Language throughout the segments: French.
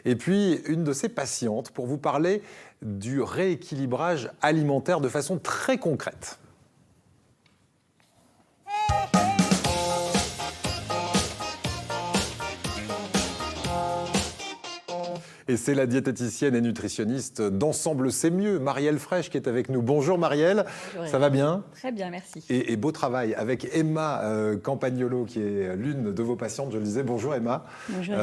Et puis une de ses patientes pour vous parler du rééquilibrage alimentaire de façon très concrète. Et c'est la diététicienne et nutritionniste d'Ensemble C'est Mieux, Marielle Fraîche, qui est avec nous. Bonjour Marielle, bonjour, ça va bien? Très bien, merci. Et beau travail avec Emma Campagnolo, qui est l'une de vos patientes, je le disais. Bonjour Emma. Bonjour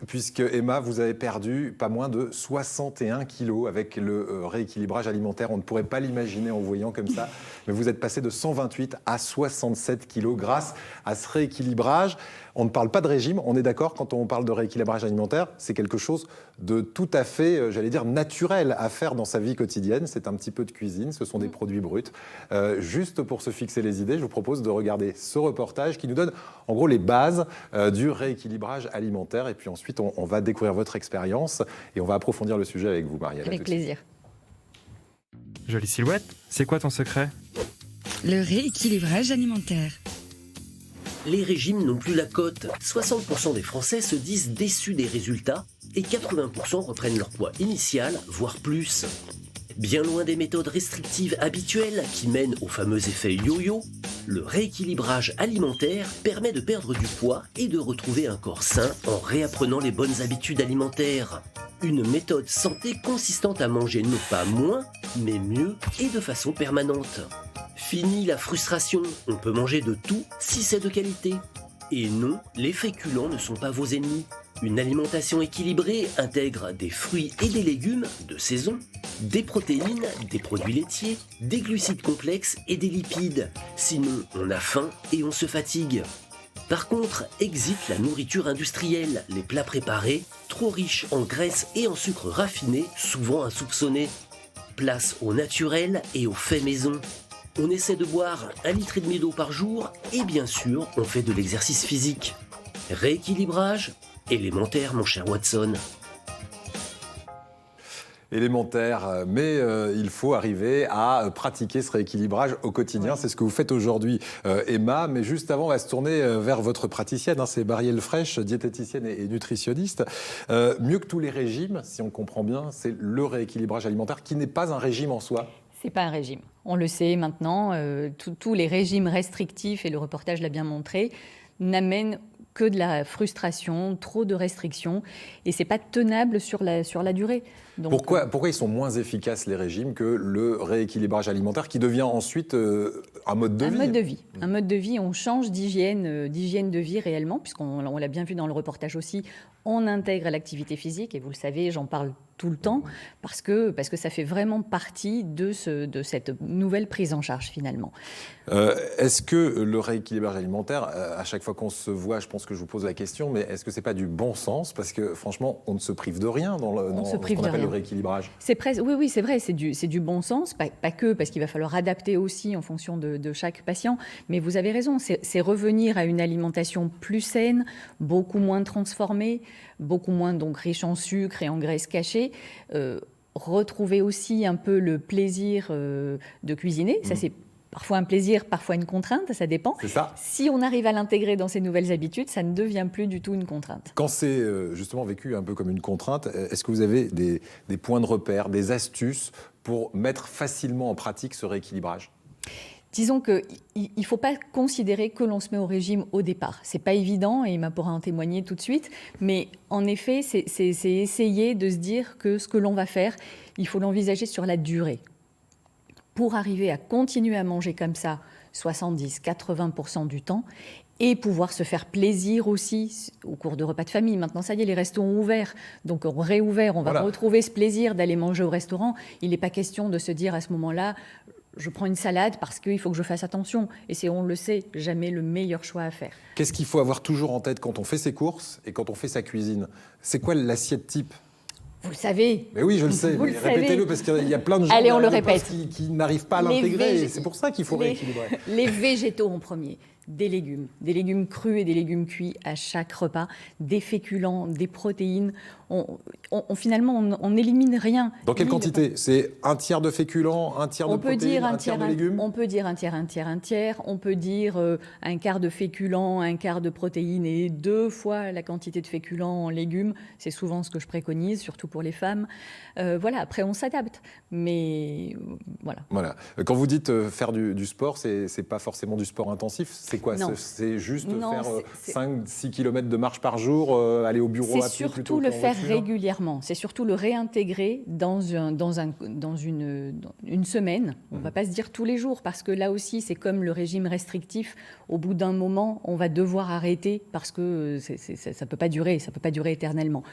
puisque Emma, vous avez perdu pas moins de 61 kilos avec le rééquilibrage alimentaire. On ne pourrait pas l'imaginer en voyant comme ça, mais vous êtes passé de 128 à 67 kilos grâce à ce rééquilibrage. On ne parle pas de régime, on est d'accord, quand on parle de rééquilibrage alimentaire, c'est quelque chose de tout à fait, j'allais dire, naturel à faire dans sa vie quotidienne. C'est un petit peu de cuisine, ce sont des produits bruts. Juste pour se fixer les idées, je vous propose de regarder ce reportage qui nous donne en gros les bases du rééquilibrage alimentaire. Et puis ensuite, on va découvrir votre expérience et on va approfondir le sujet avec vous, Marielle. Avec plaisir. Jolie silhouette, c'est quoi ton secret? Le rééquilibrage alimentaire. Les régimes n'ont plus la cote. 60% des Français se disent déçus des résultats et 80% reprennent leur poids initial, voire plus. Bien loin des méthodes restrictives habituelles qui mènent au fameux effet yo-yo, le rééquilibrage alimentaire permet de perdre du poids et de retrouver un corps sain en réapprenant les bonnes habitudes alimentaires. Une méthode santé consistant à manger non pas moins, mais mieux et de façon permanente. Fini la frustration, on peut manger de tout si c'est de qualité. Et non, les féculents ne sont pas vos ennemis. Une alimentation équilibrée intègre des fruits et des légumes de saison, des protéines, des produits laitiers, des glucides complexes et des lipides. Sinon, on a faim et on se fatigue. Par contre, exit la nourriture industrielle, les plats préparés, trop riches en graisses et en sucre raffiné, souvent insoupçonnés. Place au naturel et au fait maison. On essaie de boire 1,5 litre d'eau par jour et bien sûr, on fait de l'exercice physique. Rééquilibrage élémentaire, mon cher Watson. Élémentaire, mais il faut arriver à pratiquer ce rééquilibrage au quotidien. Oui. C'est ce que vous faites aujourd'hui, Emma. Mais juste avant, on va se tourner vers votre praticienne. C'est Marielle Fraîche, diététicienne et nutritionniste. Mieux que tous les régimes, si on comprend bien, c'est le rééquilibrage alimentaire qui n'est pas un régime en soi. C'est pas un régime. On le sait maintenant. Tous les régimes restrictifs, et le reportage l'a bien montré, n'amènent que de la frustration, trop de restrictions, et c'est pas tenable sur la durée. Donc, pourquoi ils sont moins efficaces, les régimes, que le rééquilibrage alimentaire, qui devient ensuite un mode de vie? Un mode de vie, on change d'hygiène de vie réellement, puisqu'on l'a bien vu dans le reportage aussi, on intègre l'activité physique, et vous le savez, j'en parle tout le temps, parce que ça fait vraiment partie de cette nouvelle prise en charge, finalement. Est-ce que le rééquilibrage alimentaire, à chaque fois qu'on se voit, je pense que je vous pose la question, mais est-ce que c'est pas du bon sens? Parce que franchement, on ne se prive de rien dans ce qu'on appelle le rééquilibrage. Oui, c'est vrai, c'est du bon sens, pas que, parce qu'il va falloir adapter aussi en fonction de chaque patient, mais vous avez raison, c'est revenir à une alimentation plus saine, beaucoup moins transformée, beaucoup moins donc riche en sucre et en graisses cachées, retrouver aussi un peu le plaisir de cuisiner, ça c'est parfois un plaisir, parfois une contrainte, ça dépend. C'est ça. Si on arrive à l'intégrer dans ces nouvelles habitudes, ça ne devient plus du tout une contrainte. Quand c'est justement vécu un peu comme une contrainte, est-ce que vous avez des points de repère, des astuces pour mettre facilement en pratique ce rééquilibrage? Disons qu'il ne faut pas considérer que l'on se met au régime au départ. Ce n'est pas évident, et Emma pourra en témoigner tout de suite, mais en effet, c'est essayer de se dire que ce que l'on va faire, il faut l'envisager sur la durée. Pour arriver à continuer à manger comme ça 70-80% du temps et pouvoir se faire plaisir aussi au cours de repas de famille. Maintenant, ça y est, les restos ont ouvert, donc on réouvert, on va retrouver ce plaisir d'aller manger au restaurant. Il n'est pas question de se dire à ce moment-là, je prends une salade parce qu'il faut que je fasse attention. Et c'est, on le sait, jamais le meilleur choix à faire. Qu'est-ce qu'il faut avoir toujours en tête quand on fait ses courses et quand on fait sa cuisine? C'est quoi l'assiette type? Vous le savez. Mais oui, je le sais. Répétez-le parce qu'il y a plein de gens Allez, on le répète. Qui n'arrivent pas à l'intégrer. C'est pour ça qu'il faut rééquilibrer. Les végétaux en premier. des légumes crus et des légumes cuits à chaque repas, des féculents, des protéines. Finalement, on n'élimine rien. Dans quelle Ni quantité? C'est un tiers de féculents, un tiers de protéines, un tiers de légumes? On peut dire un tiers. On peut dire un quart de féculents, un quart de protéines et 2 fois la quantité de féculents en légumes. C'est souvent ce que je préconise, surtout pour les femmes. Voilà, après on s'adapte. Mais voilà. Voilà. Quand vous dites faire du sport, c'est pas forcément du sport intensif. C'est quoi? Non. C'est juste Non, faire c'est- 5-6 km de marche par jour, aller au bureau à C'est pied plutôt surtout le qu'en faire voiture? régulièrement, c'est surtout le réintégrer dans une semaine. On ne va pas se dire tous les jours, parce que là aussi, c'est comme le régime restrictif. Au bout d'un moment, on va devoir arrêter parce que ça ne peut pas durer, éternellement.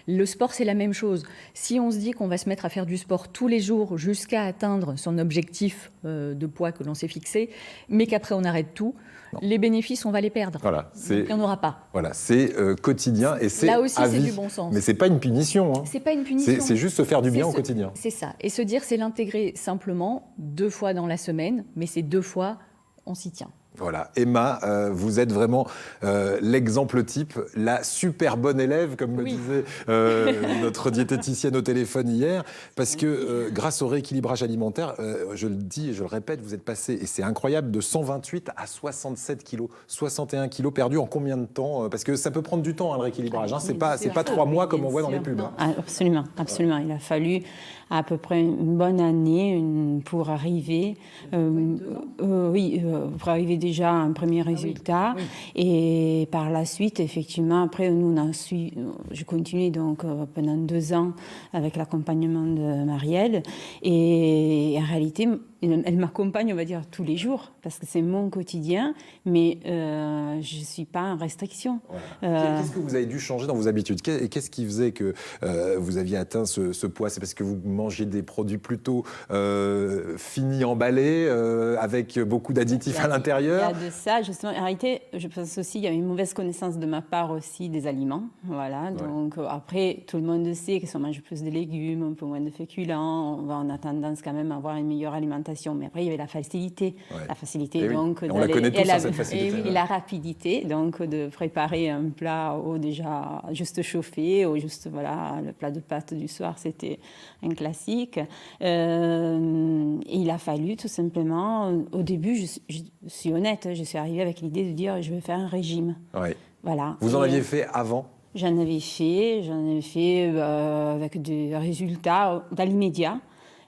Le sport, c'est la même chose. Si on se dit qu'on va se mettre à faire du sport tous les jours jusqu'à atteindre son objectif de poids que l'on s'est fixé, mais qu'après on arrête tout, les bénéfices, on va les perdre. Voilà, Il n'y en aura pas. voilà, c'est quotidien et c'est Là aussi, à c'est vie. du bon sens. Mais c'est pas une punition. Hein. C'est pas une punition. C'est juste se faire du bien au C'est quotidien. C'est ça. Et se dire, c'est l'intégrer simplement 2 fois dans la semaine, mais ces 2 fois, on s'y tient. Voilà, Emma, vous êtes vraiment l'exemple type, la super bonne élève, comme me Oui. disait notre diététicienne au téléphone hier, parce que grâce au rééquilibrage alimentaire, je le dis et je le répète, vous êtes passé, et c'est incroyable, de 128 à 67 kilos, 61 kilos perdus en combien de temps? Parce que ça peut prendre du temps, hein, le rééquilibrage, hein, c'est pas 3 mois comme on voit dans les pubs. Non, Hein. absolument. Il a fallu à peu près une bonne année pour arriver, pour arriver déjà à un premier résultat. Et par la suite, effectivement, après, nous, je continue donc pendant 2 ans avec l'accompagnement de Marielle. Et en réalité, elle m'accompagne, on va dire, tous les jours, parce que c'est mon quotidien, mais je ne suis pas en restriction. Voilà. Qu'est-ce que vous avez dû changer dans vos habitudes? Et qu'est-ce qui faisait que vous aviez atteint ce poids? C'est parce que vous mangiez des produits plutôt finis, emballés, avec beaucoup d'additifs à l'intérieur? Il y a de ça, justement. En réalité, je pense aussi qu'il y a une mauvaise connaissance de ma part aussi des aliments. Voilà. Donc après, tout le monde sait que si on mange plus de légumes, un peu moins de féculents, on a tendance quand même à avoir une meilleure alimentation. Mais après, il y avait la facilité. La facilité, Et donc, on la connaît tous, cette facilité. et la rapidité, donc, de préparer un plat déjà juste chauffé, ou juste, voilà, le plat de pâtes du soir, c'était un classique. Et il a fallu, tout simplement, au début, je suis honnête, je suis arrivée avec l'idée de dire, je vais faire un régime. Ouais. Voilà. Vous en aviez fait avant? J'en avais fait avec des résultats dans l'immédiat.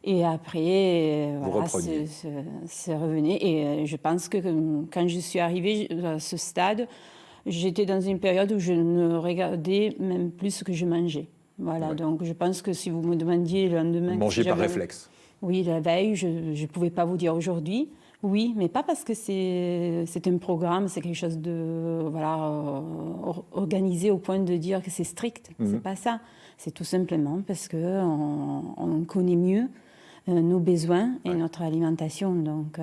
Et après, voilà, c'est revenu. Et je pense que quand je suis arrivée à ce stade, j'étais dans une période où je ne regardais même plus ce que je mangeais. Voilà, donc je pense que si vous me demandiez le lendemain... Vous mangez par réflexe? Oui, la veille, je ne pouvais pas vous dire aujourd'hui. Oui, mais pas parce que c'est un programme, c'est quelque chose de organisé au point de dire que c'est strict. C'est pas ça. C'est tout simplement parce qu'on connaît mieux nos besoins et notre alimentation. Donc,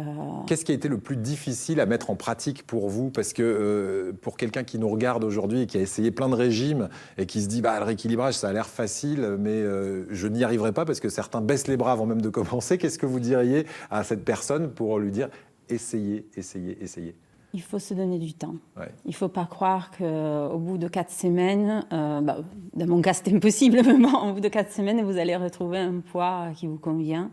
Qu'est-ce qui a été le plus difficile à mettre en pratique pour vous? Parce que pour quelqu'un qui nous regarde aujourd'hui et qui a essayé plein de régimes et qui se dit le rééquilibrage, ça a l'air facile, mais je n'y arriverai pas parce que certains baissent les bras avant même de commencer. Qu'est-ce que vous diriez à cette personne pour lui dire essayez? il faut se donner du temps. Ouais. Il ne faut pas croire qu'au bout de 4 semaines, dans mon cas c'était impossible, mais bon, au bout de 4 semaines, vous allez retrouver un poids qui vous convient.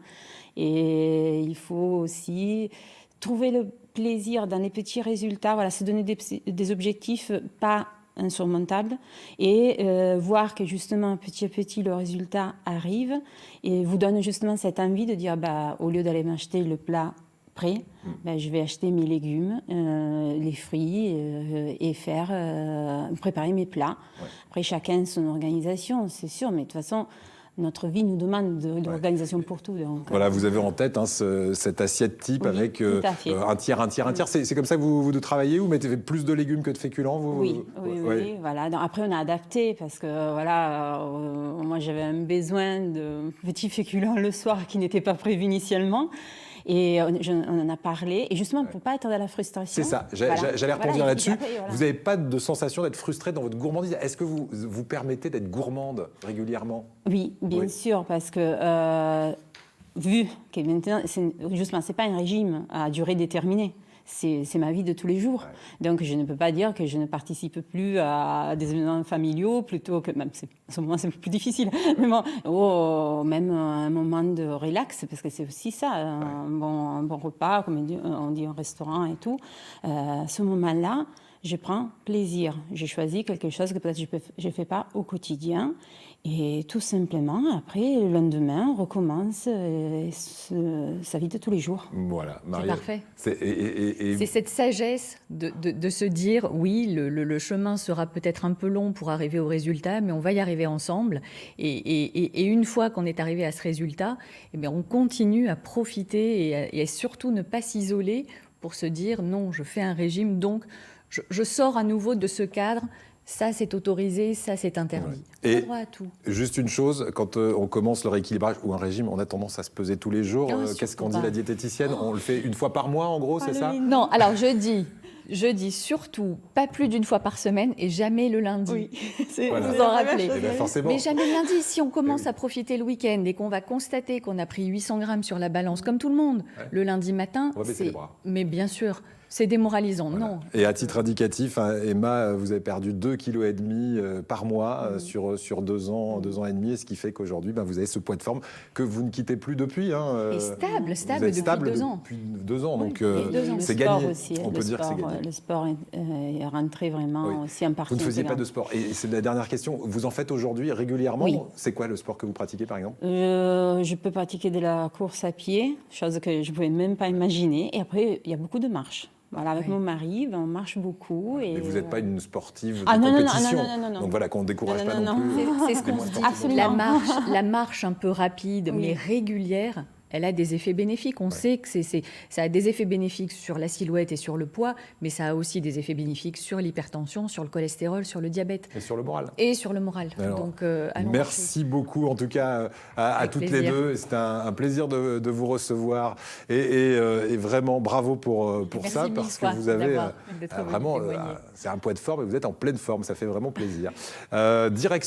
Et il faut aussi trouver le plaisir dans les petits résultats, voilà, se donner des objectifs pas insurmontables et voir que justement petit à petit le résultat arrive et vous donne justement cette envie de dire au lieu d'aller m'acheter le plat prêt, je vais acheter mes légumes, les fruits et préparer mes plats. Ouais. Après, chacun son organisation, c'est sûr, mais de toute façon, notre vie nous demande de l'organisation pour tout. Donc, voilà, vous avez en tête cette assiette type avec un tiers. C'est comme ça que vous travaillez? Vous mettez plus de légumes que de féculents? Oui, voilà. Donc, après, on a adapté parce que moi, j'avais un besoin de petits féculents le soir qui n'était pas prévu initialement. Et on en a parlé, et justement pour ne pas être dans la frustration. C'est ça, j'allais rebondir là-dessus. Vous n'avez pas de sensation d'être frustrée dans votre gourmandise? Est-ce que vous vous permettez d'être gourmande régulièrement? Oui, bien sûr, parce que vu que maintenant, justement, ce n'est pas un régime à durée déterminée. c'est ma vie de tous les jours. Donc je ne peux pas dire que je ne participe plus à des événements familiaux, plutôt que, même à ce moment c'est plus difficile, mais bon, même un moment de relax, parce que c'est aussi ça, un bon repas, comme on dit, un restaurant et tout. Ce moment-là, je prends plaisir. J'ai choisi quelque chose que peut-être je ne fais pas au quotidien. Et tout simplement, après, le lendemain, on recommence sa vie de tous les jours. Voilà, C'est Marie. parfait. Et C'est cette sagesse de se dire, oui, le chemin sera peut-être un peu long pour arriver au résultat, mais on va y arriver ensemble. Et une fois qu'on est arrivé à ce résultat, eh bien, on continue à profiter et à surtout ne pas s'isoler pour se dire, non, je fais un régime, donc je sors à nouveau de ce cadre. Ça, c'est autorisé, ça, c'est interdit. Ouais. On a droit à tout. Juste une chose, quand on commence le rééquilibrage ou un régime, on a tendance à se peser tous les jours. Qu'est-ce qu'en dit la diététicienne? On le fait une fois par mois, en gros, c'est ça? Non, alors je dis surtout pas plus d'une fois par semaine et jamais le lundi. Oui, Voilà. Vous en rappelez. Eh ben forcément. Mais jamais le lundi. Si on commence à profiter le week-end et qu'on va constater qu'on a pris 800 grammes sur la balance, comme tout le monde, le lundi matin, On va baisser les bras. Mais bien sûr, c'est démoralisant. Voilà. Non. Et à titre indicatif, Emma, vous avez perdu 2,5 kg par mois sur 2 ans, 2 ans et demi, ce qui fait qu'aujourd'hui, vous avez ce poids de forme que vous ne quittez plus depuis. Et stable vous êtes depuis stable 2 ans. Depuis 2 ans, donc Et 2 ans. c'est le sport gagné. aussi, On peut dire que c'est gagné. Le sport est rentré vraiment aussi en partie. Vous ne faisiez pas intégrante. de sport. Et c'est la dernière question. Vous en faites aujourd'hui régulièrement? Oui. C'est quoi le sport que vous pratiquez, par exemple? Je peux pratiquer de la course à pied, chose que je ne pouvais même pas imaginer. Et après, il y a beaucoup de marches. Voilà, avec mon mari, on marche beaucoup. Et Mais vous n'êtes pas une sportive de non, compétition. non. Donc voilà, qu'on ne décourage pas non plus. C'est ce qu'on se dit. Absolument. La marche un peu rapide, Oui. mais régulière, elle a des effets bénéfiques. On sait que ça a des effets bénéfiques sur la silhouette et sur le poids, mais ça a aussi des effets bénéfiques sur l'hypertension, sur le cholestérol, sur le diabète. Et sur le moral. Et sur le moral. Alors, Donc, allons merci beaucoup, en tout cas, à Avec toutes plaisir. les deux. C'était un plaisir de vous recevoir. Et vraiment, bravo pour Merci ça, mille parce fois que vous avez d'être venu vraiment, témoigner. c'est un poids de forme et vous êtes en pleine forme. Ça fait vraiment plaisir. Direction